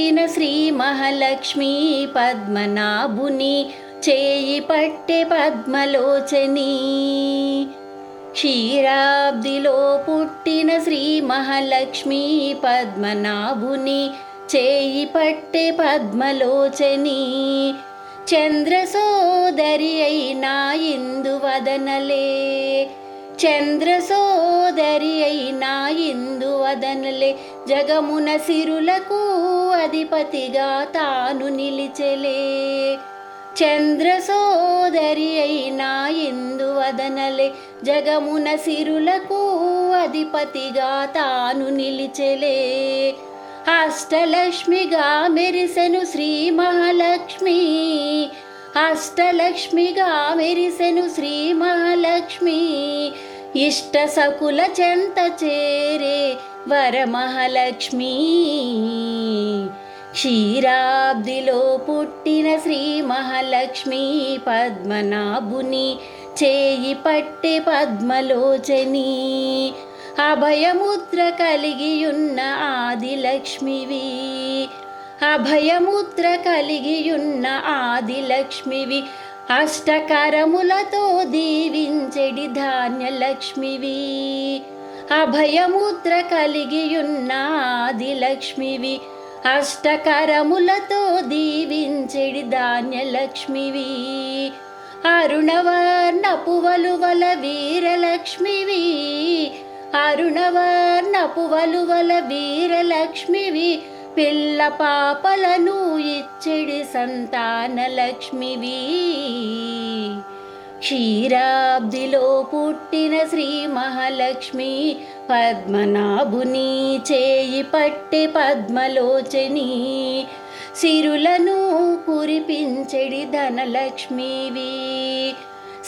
పుట్టిన శ్రీ మహాలక్ష్మి పద్మనాభుని చేయి పట్టె పద్మలోచని. క్షీరాబ్దిలో పుట్టిన శ్రీ మహాలక్ష్మి పద్మనాభుని చేయి పట్టె పద్మలోచని. చంద్రసోదరి అయినా ఇందువదనలే, చంద్రసోదరి అయినా ఇందువదనలే, జగమున సిరులకు అధిపతిగా తాను నిలిచెలే. చంద్రసోదరి అయినా ఇందువదనలే, జగమున సిరులకు అధిపతిగా తాను నిలిచెలే. అష్టలక్ష్మిగా మెరిసెను శ్రీ మహాలక్ష్మి, అష్టలక్ష్మిగా మెరిసెను శ్రీ మహాలక్ష్మి. ఇష్ట సకుల చెంత చేరే వరమహాలక్ష్మి. క్షీరాబ్దిలో పుట్టిన శ్రీ మహాలక్ష్మి పద్మనాభుని చేయి పట్టె పద్మలోచని. అభయముద్ర కలిగియున్న ఆదిలక్ష్మివి, అభయముద్ర కలిగియున్న ఆదిలక్ష్మివి. అష్టకరములతో దీవించెడి ధాన్యలక్ష్మివి. అభయముద్ర కలిగియున్న ఆదిలక్ష్మివి, అష్టకరములతో దీవించెడి ధాన్యలక్ష్మివి. అరుణవర్ణపు వలువల వీరలక్ష్మివి, అరుణవర్ణపు వలువల వీరలక్ష్మివి. పిల్ల పాపలను ఇచ్చెడి సంతానలక్ష్మివి. క్షీరాబ్దిలో పుట్టిన శ్రీ మహాలక్ష్మి పద్మనాభుని చేయి పట్టె పద్మలోచని. సిరులను కురిపించెడి ధనలక్ష్మివి,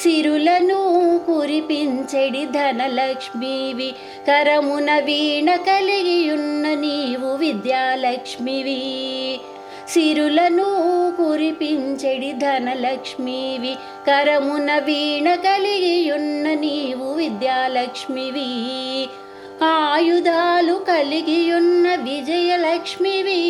సిరులను కురిపించెడి ధనలక్ష్మివి. కరమున వీణ కలిగియున్న నీవు విద్యాలక్ష్మివి. సిరులను కురిపించెడి ధనలక్ష్మివి, కరమున వీణ కలిగియున్న నీవు విద్యాలక్ష్మివి. ఆయుధాలు కలిగియున్న విజయలక్ష్మివి,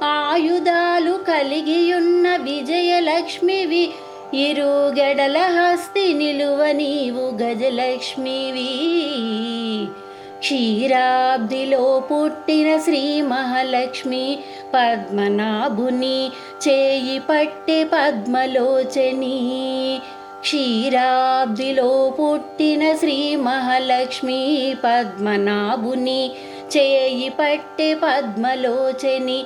ఆయుధాలు కలిగియున్న విజయలక్ష్మివి. ఇరుగడల హస్తి నిలువ నీవు గజలక్ష్మివి. క్షీరాబ్దిలో పుట్టిన శ్రీ మహాలక్ష్మి పద్మనాభుని చేయి పట్టె పద్మలోచని. క్షీరాబ్దిలో పుట్టిన శ్రీ మహాలక్ష్మి పద్మనాభుని చేయి పట్టె పద్మలోచని.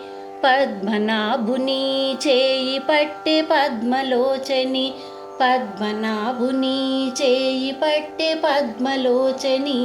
పద్మనాభుని చేయి పట్టె పద్మలోచని, పద్మనాభుని చేయి పట్టె పద్మలోచని.